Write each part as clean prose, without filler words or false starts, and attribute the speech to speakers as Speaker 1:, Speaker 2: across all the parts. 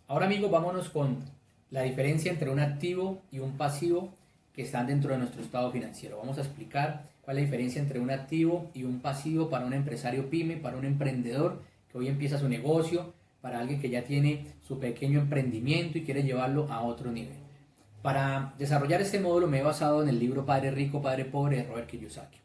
Speaker 1: Ahora amigos, vámonos con la diferencia entre un activo y un pasivo que están dentro de nuestro estado financiero. Vamos a explicar cuál es la diferencia entre un activo y un pasivo para un empresario pyme, para un emprendedor que hoy empieza su negocio, para alguien que ya tiene su pequeño emprendimiento y quiere llevarlo a otro nivel. Para desarrollar este módulo me he basado en el libro Padre Rico, Padre Pobre de Robert Kiyosaki.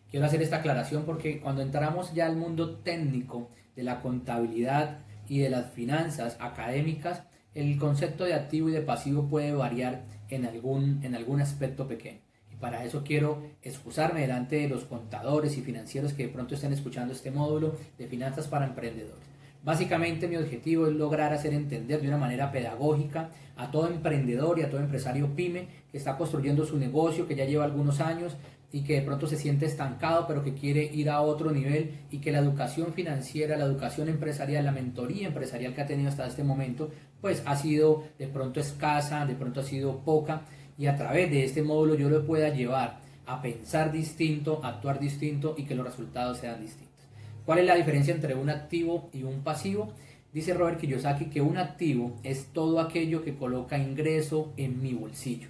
Speaker 1: Quiero hacer esta aclaración porque cuando entramos ya al mundo técnico de la contabilidad y de las finanzas académicas, el concepto de activo y de pasivo puede variar en algún aspecto pequeño. Y para eso quiero excusarme delante de los contadores y financieros que de pronto estén escuchando este módulo de finanzas para emprendedores. Básicamente mi objetivo es lograr hacer entender de una manera pedagógica a todo emprendedor y a todo empresario pyme que está construyendo su negocio, que ya lleva algunos años y que de pronto se siente estancado pero que quiere ir a otro nivel, y que la educación financiera, la educación empresarial, la mentoría empresarial que ha tenido hasta este momento pues ha sido de pronto escasa, de pronto ha sido poca, y a través de este módulo yo lo pueda llevar a pensar distinto, a actuar distinto y que los resultados sean distintos. ¿Cuál es la diferencia entre un activo y un pasivo? Dice Robert Kiyosaki que un activo es todo aquello que coloca ingreso en mi bolsillo,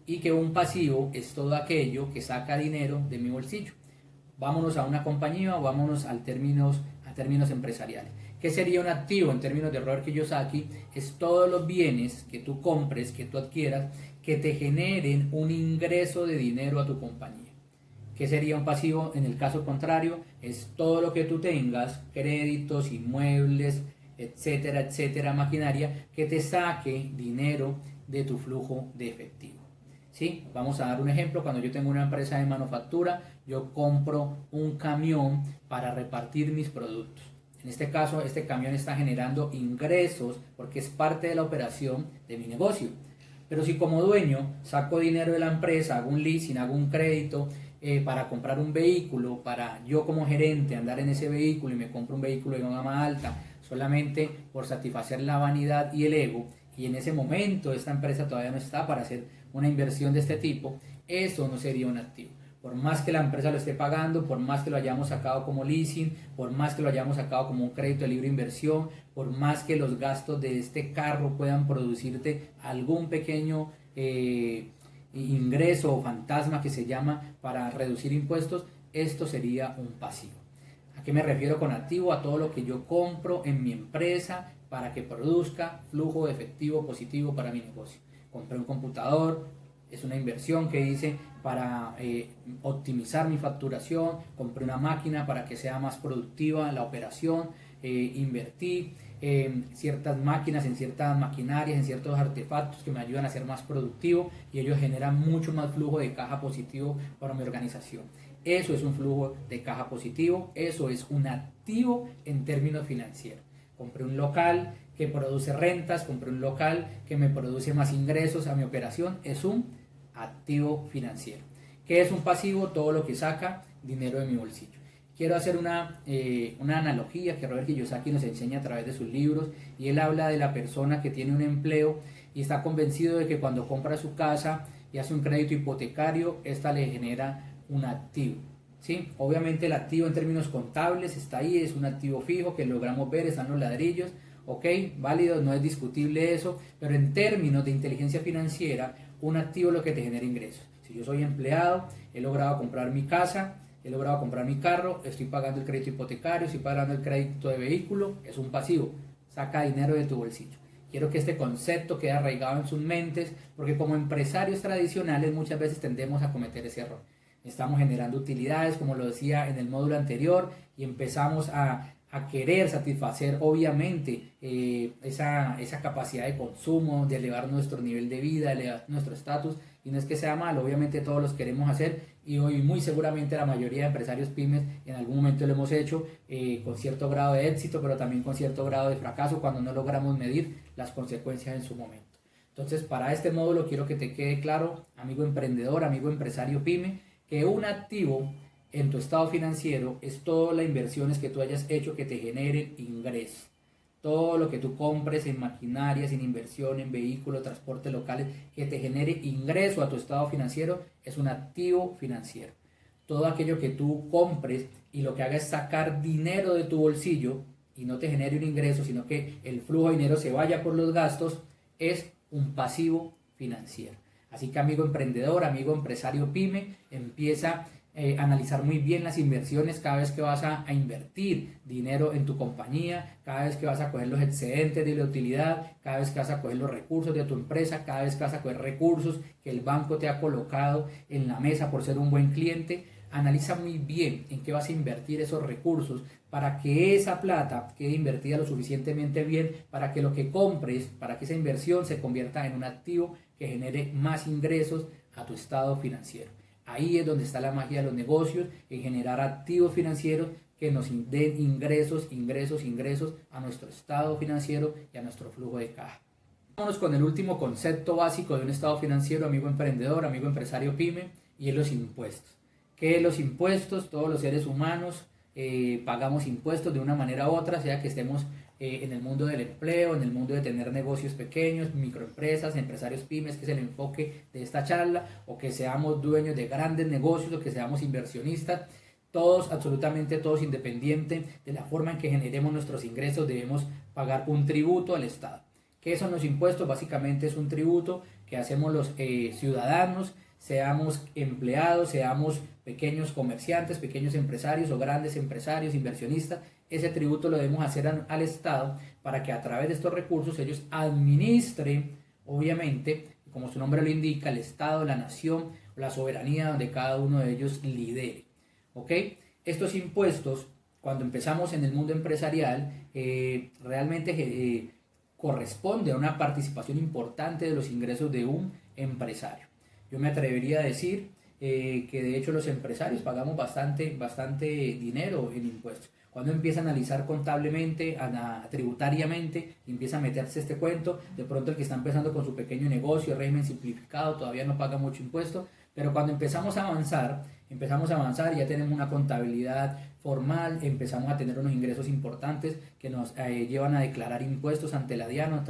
Speaker 1: y que un pasivo es todo aquello que saca dinero de mi bolsillo. Vámonos a una compañía o vámonos a términos empresariales. ¿Qué sería un activo en términos de Robert Kiyosaki? Es todos los bienes que tú compres, que tú adquieras, que te generen un ingreso de dinero a tu compañía. ¿Qué sería un pasivo en el caso contrario? Es todo lo que tú tengas, créditos, inmuebles, etcétera, etcétera, maquinaria, que te saque dinero de tu flujo de efectivo. ¿Sí? Vamos a dar un ejemplo. Cuando yo tengo una empresa de manufactura, yo compro un camión para repartir mis productos. En este caso, este camión está generando ingresos porque es parte de la operación de mi negocio. Pero si como dueño saco dinero de la empresa, hago un leasing, hago un crédito para comprar un vehículo, para yo como gerente andar en ese vehículo y me compro un vehículo de gama alta solamente por satisfacer la vanidad y el ego, y en ese momento esta empresa todavía no está para hacer una inversión de este tipo, eso no sería un activo. Por más que la empresa lo esté pagando, por más que lo hayamos sacado como leasing, por más que lo hayamos sacado como un crédito de libre inversión, por más que los gastos de este carro puedan producirte algún pequeño ingreso o fantasma que se llama para reducir impuestos, esto sería un pasivo. ¿A qué me refiero con activo? A todo lo que yo compro en mi empresa para que produzca flujo de efectivo positivo para mi negocio. Compré un computador, es una inversión que hice para optimizar mi facturación. Compré una máquina para que sea más productiva la operación. Invertí en ciertas máquinas, en ciertas maquinarias, en ciertos artefactos que me ayudan a ser más productivo, y ellos generan mucho más flujo de caja positivo para mi organización. Eso es un flujo de caja positivo, eso es un activo en términos financieros. Compré un local que produce rentas, compré un local que me produce más ingresos a mi operación, es un activo financiero. ¿Qué es un pasivo? Todo lo que saca dinero de mi bolsillo. Quiero hacer una analogía que Robert Kiyosaki nos enseña a través de sus libros, y él habla de la persona que tiene un empleo y está convencido de que cuando compra su casa y hace un crédito hipotecario, esta le genera un activo. ¿Sí? Obviamente el activo en términos contables está ahí, es un activo fijo que logramos ver, están los ladrillos, ok, válido, no es discutible eso, pero en términos de inteligencia financiera, un activo es lo que te genera ingresos. Si yo soy empleado, he logrado comprar mi casa, he logrado comprar mi carro, estoy pagando el crédito hipotecario, estoy pagando el crédito de vehículo, es un pasivo, saca dinero de tu bolsillo. Quiero que este concepto quede arraigado en sus mentes, porque como empresarios tradicionales muchas veces tendemos a cometer ese error. Estamos generando utilidades, como lo decía en el módulo anterior, y empezamos a querer satisfacer obviamente esa capacidad de consumo, de elevar nuestro nivel de vida, elevar nuestro estatus, y no es que sea malo, obviamente todos los queremos hacer, y hoy muy seguramente la mayoría de empresarios pymes en algún momento lo hemos hecho con cierto grado de éxito, pero también con cierto grado de fracaso cuando no logramos medir las consecuencias en su momento. Entonces, para este módulo quiero que te quede claro, amigo emprendedor, amigo empresario pyme, que un activo en tu estado financiero es todas las inversiones que tú hayas hecho que te generen ingresos. Todo lo que tú compres en maquinarias, en inversión, en vehículos, transporte locales, que te genere ingreso a tu estado financiero, es un activo financiero. Todo aquello que tú compres y lo que haga es sacar dinero de tu bolsillo, y no te genere un ingreso, sino que el flujo de dinero se vaya por los gastos, es un pasivo financiero. Así que amigo emprendedor, amigo empresario pyme, empieza a analizar muy bien las inversiones cada vez que vas a invertir dinero en tu compañía, cada vez que vas a coger los excedentes de la utilidad, cada vez que vas a coger los recursos de tu empresa, cada vez que vas a coger recursos que el banco te ha colocado en la mesa por ser un buen cliente. Analiza muy bien en qué vas a invertir esos recursos para que esa plata quede invertida lo suficientemente bien para que lo que compres, para que esa inversión se convierta en un activo que genere más ingresos a tu estado financiero. Ahí es donde está la magia de los negocios, en generar activos financieros que nos den ingresos a nuestro estado financiero y a nuestro flujo de caja. Vámonos con el último concepto básico de un estado financiero, amigo emprendedor, amigo empresario pyme, y es los impuestos. ¿Qué es los impuestos? Todos los seres humanos pagamos impuestos de una manera u otra, sea que estemos en el mundo del empleo, en el mundo de tener negocios pequeños, microempresas, empresarios pymes, que es el enfoque de esta charla, o que seamos dueños de grandes negocios, o que seamos inversionistas. Todos, absolutamente todos, independiente de la forma en que generemos nuestros ingresos, debemos pagar un tributo al Estado. ¿Qué son los impuestos? Básicamente es un tributo que hacemos los ciudadanos, seamos empleados, seamos pequeños comerciantes, pequeños empresarios o grandes empresarios, inversionistas. Ese tributo lo debemos hacer al Estado para que a través de estos recursos ellos administren, obviamente, como su nombre lo indica, el Estado, la nación, la soberanía donde cada uno de ellos lidere. ¿Ok? Estos impuestos, cuando empezamos en el mundo empresarial, realmente corresponde a una participación importante de los ingresos de un empresario. Yo me atrevería a decir que de hecho los empresarios pagamos bastante dinero en impuestos. Cuando empieza a analizar contablemente, tributariamente, empieza a meterse este cuento, de pronto el que está empezando con su pequeño negocio, régimen simplificado, todavía no paga mucho impuesto, pero cuando empezamos a avanzar, ya tenemos una contabilidad formal, empezamos a tener unos ingresos importantes que nos llevan a declarar impuestos ante la DIAN,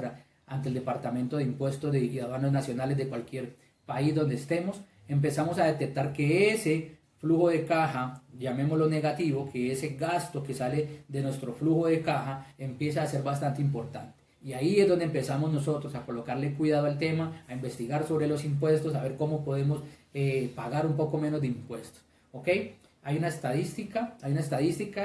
Speaker 1: ante el Departamento de Impuestos y Aduanas Nacionales de cualquier país donde estemos. Empezamos a detectar que ese flujo de caja, llamémoslo negativo, que ese gasto que sale de nuestro flujo de caja empieza a ser bastante importante. Y ahí es donde empezamos nosotros a colocarle cuidado al tema, a investigar sobre los impuestos, a ver cómo podemos pagar un poco menos de impuestos. ¿Ok? Hay una estadística,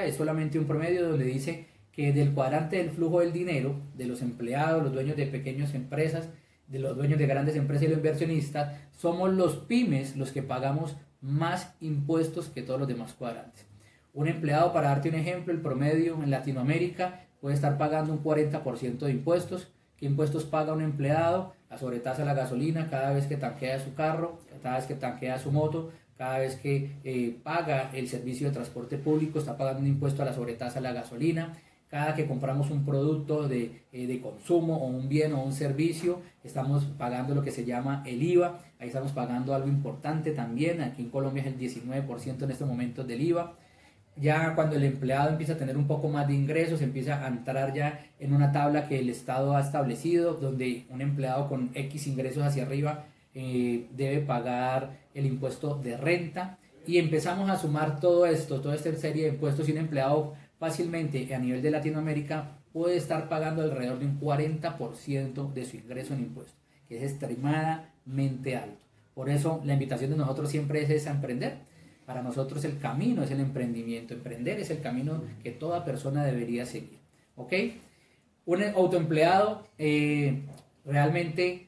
Speaker 1: es solamente un promedio donde dice que del cuadrante del flujo del dinero, de los empleados, los dueños de pequeñas empresas, de los dueños de grandes empresas y los inversionistas, somos los pymes los que pagamos más impuestos que todos los demás cuadrantes. Un empleado, para darte un ejemplo, el promedio en Latinoamérica puede estar pagando un 40% de impuestos. ¿Qué impuestos paga un empleado? La sobretasa a la gasolina cada vez que tanquea su carro, cada vez que tanquea su moto, cada vez que paga el servicio de transporte público, está pagando un impuesto a la sobretasa a la gasolina. Cada que compramos un producto de consumo o un bien o un servicio, estamos pagando lo que se llama el IVA. Ahí estamos pagando algo importante también. Aquí en Colombia es el 19% en estos momentos del IVA. Ya cuando el empleado empieza a tener un poco más de ingresos, empieza a entrar ya en una tabla que el Estado ha establecido, donde un empleado con X ingresos hacia arriba debe pagar el impuesto de renta. Y empezamos a sumar toda esta serie de impuestos, y un empleado fácilmente a nivel de Latinoamérica puede estar pagando alrededor de un 40% de su ingreso en impuestos, que es extremadamente alto. Por eso la invitación de nosotros siempre es esa: emprender. Para nosotros el camino es el emprendimiento. Emprender es el camino que toda persona debería seguir. ¿Ok? Un autoempleado realmente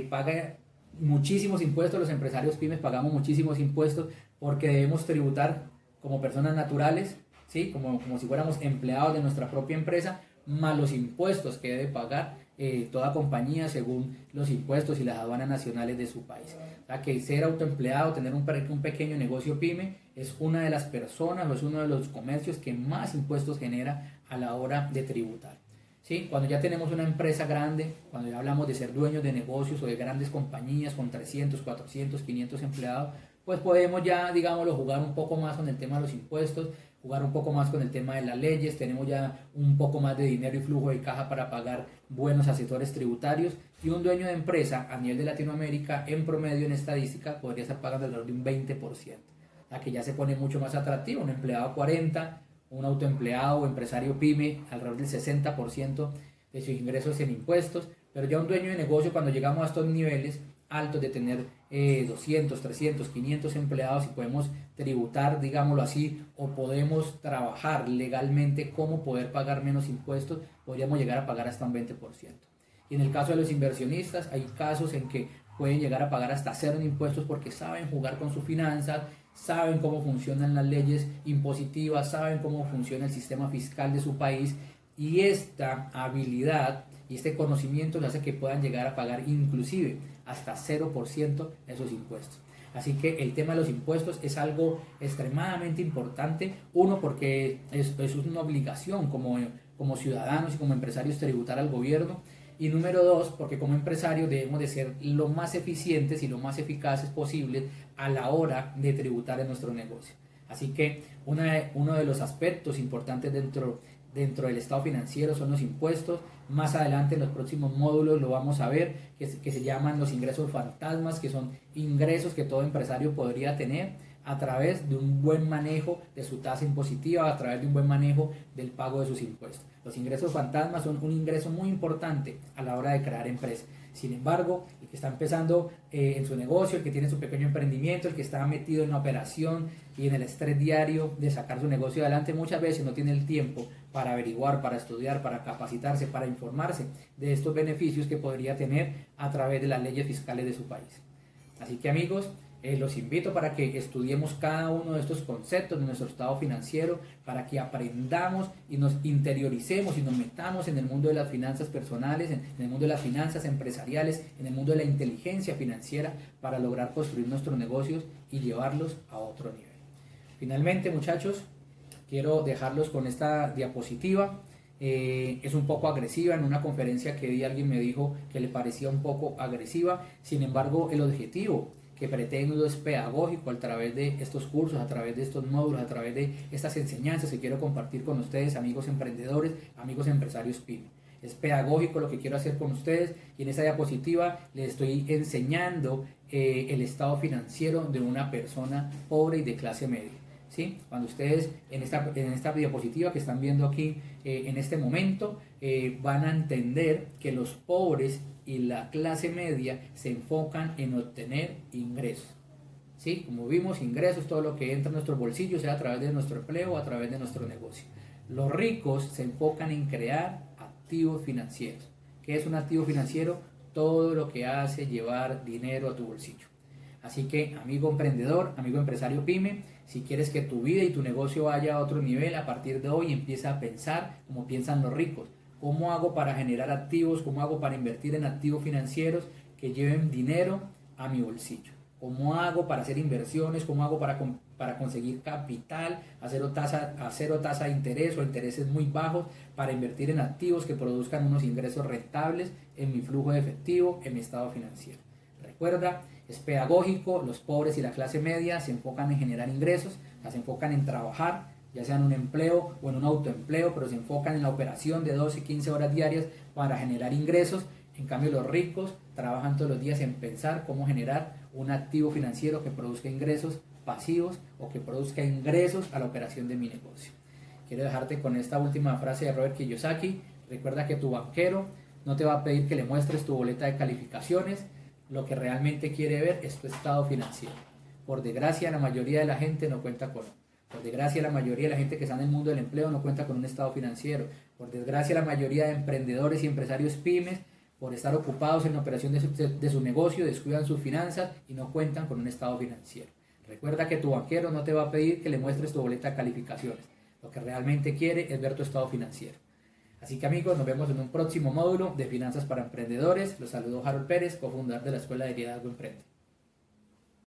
Speaker 1: paga muchísimos impuestos. Los empresarios pymes pagamos muchísimos impuestos porque debemos tributar como personas naturales, ¿sí? Como si fuéramos empleados de nuestra propia empresa, más los impuestos que debe pagar toda compañía según los impuestos y las aduanas nacionales de su país. O sea, que ser autoempleado, tener un pequeño negocio pyme, es una de las personas o es uno de los comercios que más impuestos genera a la hora de tributar. ¿Sí? Cuando ya tenemos una empresa grande, cuando ya hablamos de ser dueños de negocios o de grandes compañías con 300, 400, 500 empleados, pues podemos ya, digámoslo, jugar un poco más con el tema de los impuestos, jugar un poco más con el tema de las leyes. Tenemos ya un poco más de dinero y flujo de caja para pagar buenos asesores tributarios, y un dueño de empresa a nivel de Latinoamérica, en promedio, en estadística, podría estar pagando alrededor de un 20%, a que ya se pone mucho más atractivo. Un empleado 40, un autoempleado o empresario pyme, alrededor del 60% de sus ingresos en impuestos, pero ya un dueño de negocio, cuando llegamos a estos niveles altos de tener 200, 300, 500 empleados y podemos tributar, digámoslo así, o podemos trabajar legalmente cómo poder pagar menos impuestos, podríamos llegar a pagar hasta un 20%. Y en el caso de los inversionistas, hay casos en que pueden llegar a pagar hasta cero en impuestos porque saben jugar con sus finanzas, saben cómo funcionan las leyes impositivas, saben cómo funciona el sistema fiscal de su país, y esta habilidad y este conocimiento les hace que puedan llegar a pagar inclusive hasta 0% de esos impuestos. Así que el tema de los impuestos es algo extremadamente importante, uno porque es una obligación como ciudadanos y como empresarios tributar al gobierno, y número dos, porque como empresarios debemos de ser lo más eficientes y lo más eficaces posibles a la hora de tributar en nuestro negocio. Así que uno de los aspectos importantes dentro del estado financiero son los impuestos. Más adelante en los próximos módulos lo vamos a ver, que se llaman los ingresos fantasmas, que son ingresos que todo empresario podría tener a través de un buen manejo de su tasa impositiva, a través de un buen manejo del pago de sus impuestos. Los ingresos fantasmas son un ingreso muy importante a la hora de crear empresa. Sin embargo, el que está empezando en su negocio, el que tiene su pequeño emprendimiento, el que está metido en la operación y en el estrés diario de sacar su negocio adelante, muchas veces no tiene el tiempo para averiguar, para estudiar, para capacitarse, para informarse de estos beneficios que podría tener a través de las leyes fiscales de su país. Así que amigos, los invito para que estudiemos cada uno de estos conceptos de nuestro estado financiero, para que aprendamos y nos interioricemos y nos metamos en el mundo de las finanzas personales, en el mundo de las finanzas empresariales, en el mundo de la inteligencia financiera, para lograr construir nuestros negocios y llevarlos a otro nivel. Finalmente, muchachos, quiero dejarlos con esta diapositiva. Es un poco agresiva. En una conferencia que di, alguien me dijo que le parecía un poco agresiva. Sin embargo, el objetivo que pretendo es pedagógico a través de estos cursos, a través de estos módulos, a través de estas enseñanzas que quiero compartir con ustedes, amigos emprendedores, amigos empresarios pyme. Es pedagógico lo que quiero hacer con ustedes, y en esta diapositiva les estoy enseñando el estado financiero de una persona pobre y de clase media. ¿Sí? Cuando ustedes en esta diapositiva que están viendo aquí en este momento van a entender que los pobres y la clase media se enfocan en obtener ingresos. ¿Sí? Como vimos, ingresos, todo lo que entra en nuestros bolsillos, sea a través de nuestro empleo o a través de nuestro negocio. Los ricos se enfocan en crear activos financieros. ¿Qué es un activo financiero? Todo lo que hace llevar dinero a tu bolsillo. Así que, amigo emprendedor, amigo empresario pyme, si quieres que tu vida y tu negocio vaya a otro nivel, a partir de hoy empieza a pensar como piensan los ricos. ¿Cómo hago para generar activos? ¿Cómo hago para invertir en activos financieros que lleven dinero a mi bolsillo? ¿Cómo hago para hacer inversiones? ¿Cómo hago para conseguir capital a cero tasa de interés o intereses muy bajos, para invertir en activos que produzcan unos ingresos rentables en mi flujo de efectivo, en mi estado financiero? Recuerda, es pedagógico. Los pobres y la clase media se enfocan en generar ingresos, se enfocan en trabajar, ya sea en un empleo o en un autoempleo, pero se enfocan en la operación de 12 y 15 horas diarias para generar ingresos. En cambio, los ricos trabajan todos los días en pensar cómo generar un activo financiero que produzca ingresos pasivos o que produzca ingresos a la operación de mi negocio. Quiero dejarte con esta última frase de Robert Kiyosaki. Recuerda que tu banquero no te va a pedir que le muestres tu boleta de calificaciones. Lo que realmente quiere ver es tu estado financiero. Por desgracia, la mayoría de la gente no cuenta con uno. Por desgracia, la mayoría de la gente que está en el mundo del empleo no cuenta con un estado financiero. Por desgracia, la mayoría de emprendedores y empresarios pymes, por estar ocupados en la operación de su negocio, descuidan sus finanzas y no cuentan con un estado financiero. Recuerda que tu banquero no te va a pedir que le muestres tu boleta de calificaciones. Lo que realmente quiere es ver tu estado financiero. Así que amigos, nos vemos en un próximo módulo de Finanzas para Emprendedores. Los saludo Harold Pérez, cofundador de la Escuela de Liderazgo Emprende.